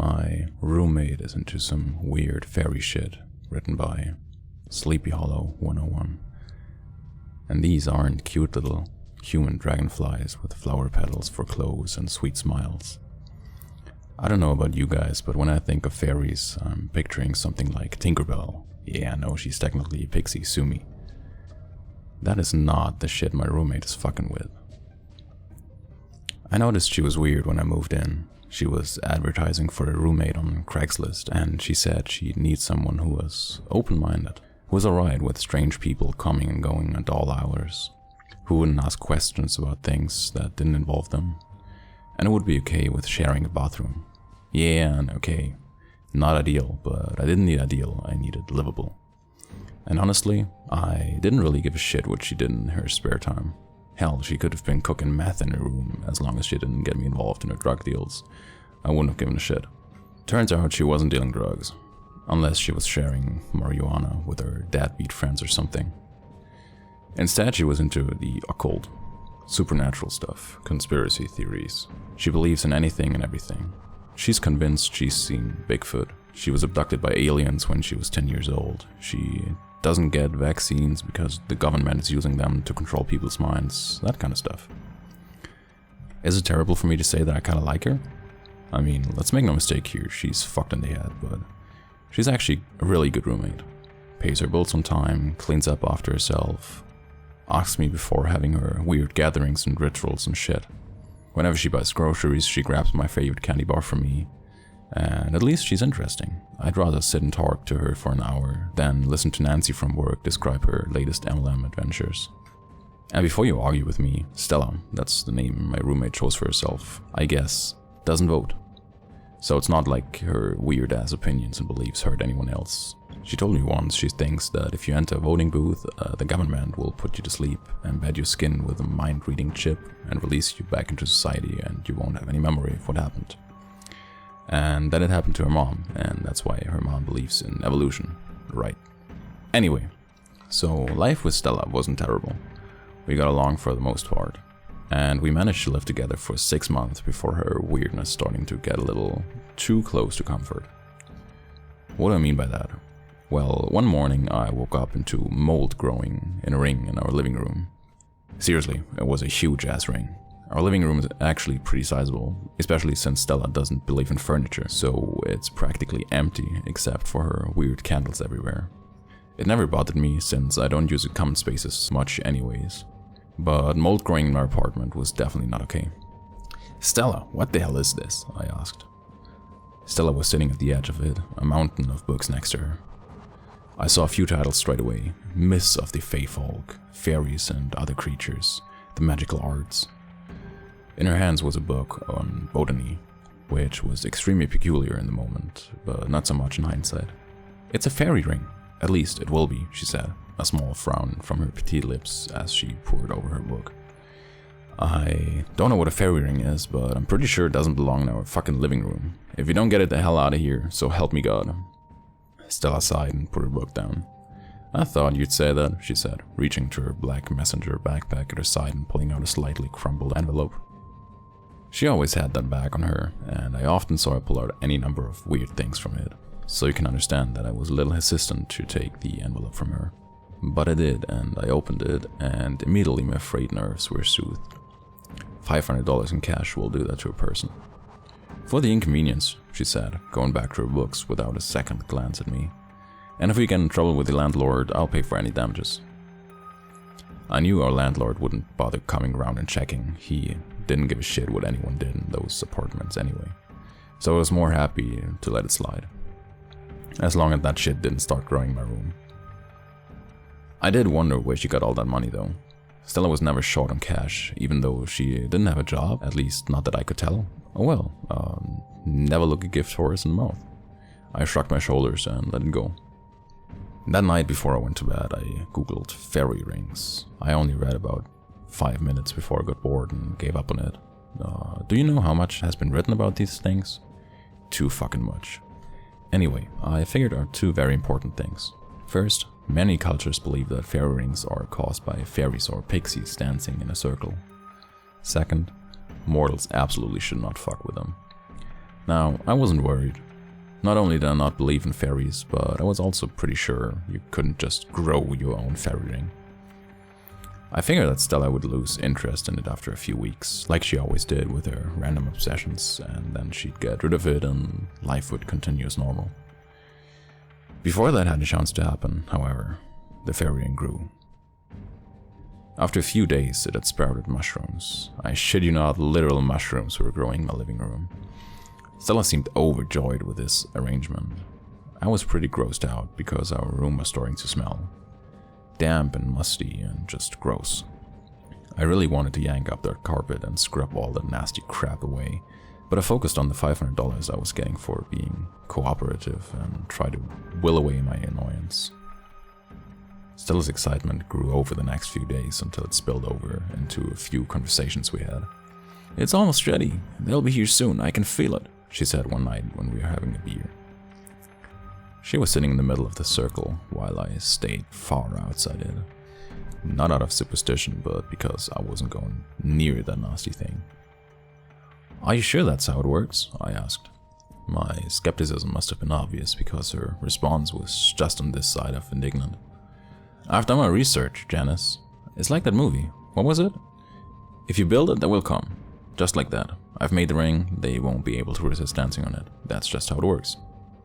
my roommate is into some weird fairy shit written by Sleepy Hollow 101. And these aren't cute little human dragonflies with flower petals for clothes and sweet smiles. I don't know about you guys, but when I think of fairies, I'm picturing something like Tinkerbell. Yeah, no, she's technically a pixie, sue me. That is not the shit my roommate is fucking with. I noticed she was weird when I moved in. She was advertising for a roommate on Craigslist, and she said she'd need someone who was open-minded, who was alright with strange people coming and going at all hours, who wouldn't ask questions about things that didn't involve them, and who would be okay with sharing a bathroom. Yeah, and okay, not ideal, but I didn't need ideal, I needed livable. And honestly, I didn't really give a shit what she did in her spare time. Hell, she could have been cooking meth in her room, as long as she didn't get me involved in her drug deals. I wouldn't have given a shit. Turns out she wasn't dealing drugs, unless she was sharing marijuana with her deadbeat friends or something. Instead, she was into the occult, supernatural stuff, conspiracy theories. She believes in anything and everything. She's convinced she's seen Bigfoot. She was abducted by aliens when she was 10 years old. She doesn't get vaccines because the government is using them to control people's minds, that kind of stuff. Is it terrible for me to say that I kind of like her? I mean, let's make no mistake here, she's fucked in the head, but she's actually a really good roommate. Pays her bills on time, cleans up after herself, asks me before having her weird gatherings and rituals and shit. Whenever she buys groceries, she grabs my favorite candy bar from me. And at least she's interesting. I'd rather sit and talk to her for an hour than listen to Nancy from work describe her latest MLM adventures. And before you argue with me, Stella, that's the name my roommate chose for herself, I guess, doesn't vote. So it's not like her weird ass opinions and beliefs hurt anyone else. She told me once she thinks that if you enter a voting booth, the government will put you to sleep, embed your skin with a mind-reading chip, and release you back into society, and you won't have any memory of what happened. And then it happened to her mom, and that's why her mom believes in evolution. Right. Anyway, so life with Stella wasn't terrible. We got along for the most part, and we managed to live together for 6 months before her weirdness starting to get a little too close to comfort. What do I mean by that? Well, one morning I woke up into mold growing in a ring in our living room. Seriously, it was a huge ass ring. Our living room is actually pretty sizable, especially since Stella doesn't believe in furniture, so it's practically empty except for her weird candles everywhere. It never bothered me since I don't use the common spaces much anyways, but mold growing in our apartment was definitely not okay. "Stella, what the hell is this?" I asked. Stella was sitting at the edge of it, a mountain of books next to her. I saw a few titles straight away: Myths of the Fey Folk, Fairies and Other Creatures, The Magical Arts. In her hands was a book on botany, which was extremely peculiar in the moment, but not so much in hindsight. "It's a fairy ring, at least it will be," she said, a small frown from her petite lips as she pored over her book. "I don't know what a fairy ring is, but I'm pretty sure it doesn't belong in our fucking living room. If you don't get it the hell out of here, so help me God." Stella sighed and put her book down. "I thought you'd say that," she said, reaching to her black messenger backpack at her side and pulling out a slightly crumpled envelope. She always had that bag on her, and I often saw her pull out any number of weird things from it, so you can understand that I was a little hesitant to take the envelope from her. But I did, and I opened it, and immediately my frayed nerves were soothed. $500 in cash will do that to a person. "For the inconvenience," she said, going back to her books without a second glance at me. "And if we get in trouble with the landlord, I'll pay for any damages." I knew our landlord wouldn't bother coming around and checking. He didn't give a shit what anyone did in those apartments anyway. So I was more happy to let it slide, as long as that shit didn't start growing in my room. I did wonder where she got all that money though. Stella was never short on cash, even though she didn't have a job, at least not that I could tell. Oh well, never look a gift horse in the mouth. I shrugged my shoulders and let it go. That night before I went to bed, I googled fairy rings. I only read about 5 minutes before I got bored and gave up on it. Do you know how much has been written about these things? Too fucking much. Anyway, I figured out two very important things. First, many cultures believe that fairy rings are caused by fairies or pixies dancing in a circle. Second, mortals absolutely should not fuck with them. Now, I wasn't worried. Not only did I not believe in fairies, but I was also pretty sure you couldn't just grow your own fairy ring. I figured that Stella would lose interest in it after a few weeks, like she always did with her random obsessions, and then she'd get rid of it and life would continue as normal. Before that had a chance to happen, however, the fairy ring grew. After a few days, it had sprouted mushrooms. I shit you not, literal mushrooms were growing in my living room. Stella seemed overjoyed with this arrangement. I was pretty grossed out because our room was starting to smell damp and musty and just gross. I really wanted to yank up that carpet and scrub all the nasty crap away, but I focused on the $500 I was getting for being cooperative and tried to will away my annoyance. Stella's excitement grew over the next few days until it spilled over into a few conversations we had. "It's almost ready. They'll be here soon. I can feel it," she said one night when we were having a beer. She was sitting in the middle of the circle while I stayed far outside it. Not out of superstition, but because I wasn't going near that nasty thing. "Are you sure that's how it works?" I asked. My skepticism must have been obvious because her response was just on this side of indignant. "I've done my research, Janice. It's like that movie. What was it? If you build it, they will come. Just like that. I've made the ring, they won't be able to resist dancing on it. That's just how it works."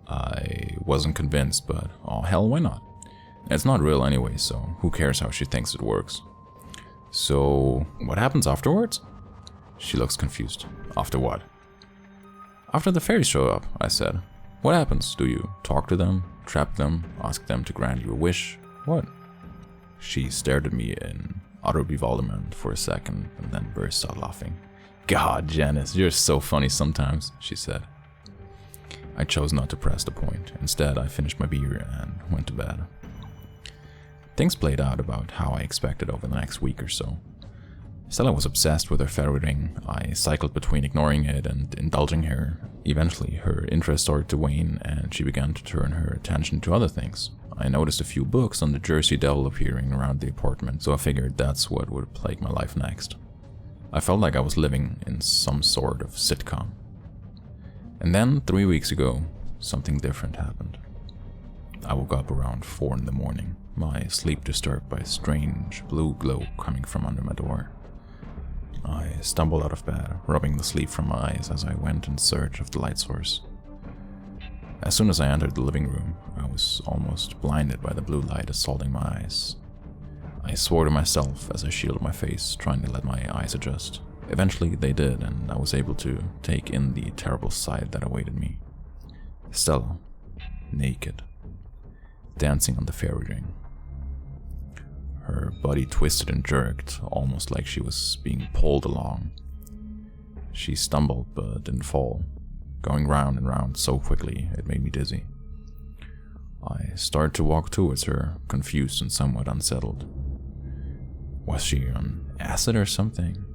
I wasn't convinced, but oh hell, why not? It's not real anyway, so who cares how she thinks it works. "So, what happens afterwards?" She looks confused. "After what?" "After the fairies show up," I said. "What happens? Do you talk to them, trap them, ask them to grant you a wish? What?" She stared at me in utter bewilderment for a second and then burst out laughing. "God, Janice, you're so funny sometimes," she said. I chose not to press the point. Instead, I finished my beer and went to bed. Things played out about how I expected over the next week or so. Stella was obsessed with her fairy ring. I cycled between ignoring it and indulging her. Eventually, her interest started to wane and she began to turn her attention to other things. I noticed a few books on the Jersey Devil appearing around the apartment, so I figured that's what would plague my life next. I felt like I was living in some sort of sitcom. And then, 3 weeks ago, something different happened. I woke up around 4 in the morning, my sleep disturbed by a strange blue glow coming from under my door. I stumbled out of bed, rubbing the sleep from my eyes as I went in search of the light source. As soon as I entered the living room, I was almost blinded by the blue light assaulting my eyes. I swore to myself as I shielded my face, trying to let my eyes adjust. Eventually they did, and I was able to take in the terrible sight that awaited me. Stella, naked, dancing on the fairy ring. Her body twisted and jerked, almost like she was being pulled along. She stumbled but didn't fall, going round and round so quickly it made me dizzy. I started to walk towards her, confused and somewhat unsettled. Was she on acid or something?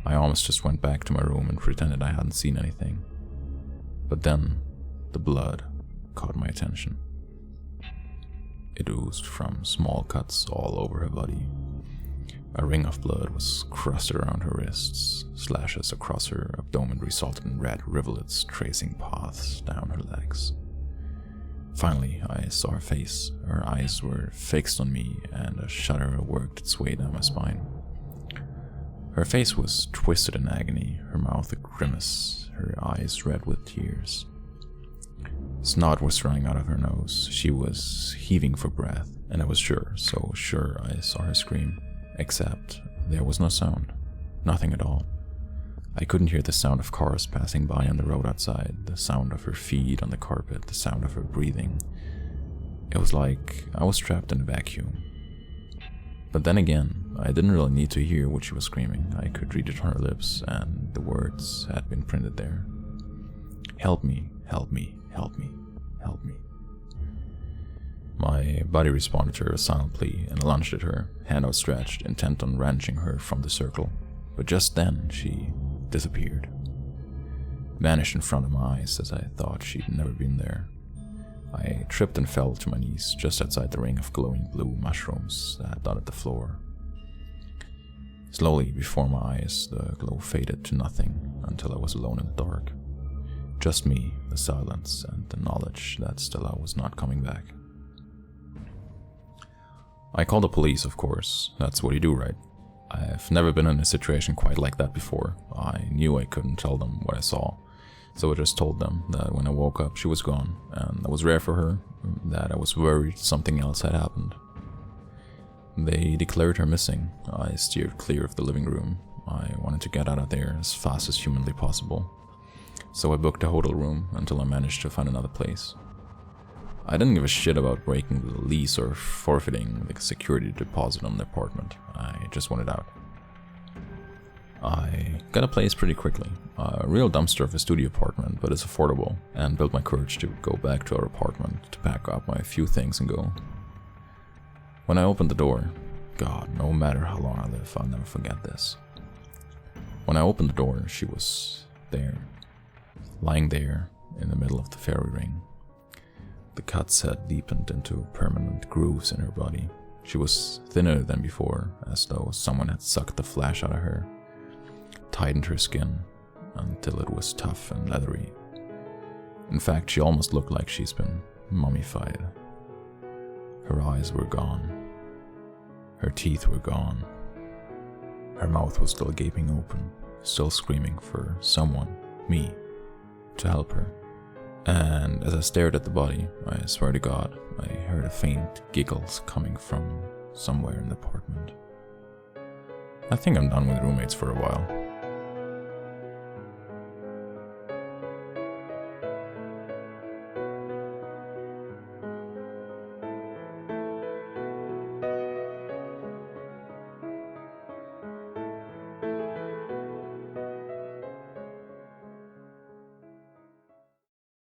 I almost just went back to my room and pretended I hadn't seen anything. But then, the blood caught my attention. It oozed from small cuts all over her body. A ring of blood was crusted around her wrists. Slashes across her abdomen resulted in red rivulets tracing paths down her legs. Finally, I saw her face. Her eyes were fixed on me, and a shudder worked its way down my spine. Her face was twisted in agony, her mouth a grimace, her eyes red with tears. Snot was running out of her nose. She was heaving for breath, and I was sure, so sure I saw her scream. Except there was no sound. Nothing at all. I couldn't hear the sound of cars passing by on the road outside, the sound of her feet on the carpet, the sound of her breathing. It was like I was trapped in a vacuum. But then again, I didn't really need to hear what she was screaming. I could read it on her lips, and the words had been printed there. "Help me, help me, help me, help me." My body responded to her silent plea and lunged at her, hand outstretched, intent on wrenching her from the circle. But just then, she disappeared. Vanished in front of my eyes as I thought she'd never been there. I tripped and fell to my knees just outside the ring of glowing blue mushrooms that dotted the floor. Slowly, before my eyes, the glow faded to nothing until I was alone in the dark. Just me, the silence, and the knowledge that Stella was not coming back. I called the police, of course. That's what you do, right? I've never been in a situation quite like that before. I knew I couldn't tell them what I saw, so I just told them that when I woke up she was gone, and that was rare for her, that I was worried something else had happened. They declared her missing. I steered clear of the living room. I wanted to get out of there as fast as humanly possible. So I booked a hotel room until I managed to find another place. I didn't give a shit about breaking the lease or forfeiting the security deposit on the apartment. I just wanted out. I got a place pretty quickly. A real dumpster of a studio apartment, but it's affordable, and built my courage to go back to our apartment to pack up my few things and go. When I opened the door, God, no matter how long I live, I'll never forget this. When I opened the door, she was there. Lying there in the middle of the fairy ring. The cuts had deepened into permanent grooves in her body. She was thinner than before, as though someone had sucked the flesh out of her, tightened her skin until it was tough and leathery. In fact, she almost looked like she's been mummified. Her eyes were gone. Her teeth were gone. Her mouth was still gaping open, still screaming for someone, me, to help her. And as I stared at the body, I swear to God, I heard a faint giggles coming from somewhere in the apartment. I think I'm done with roommates for a while.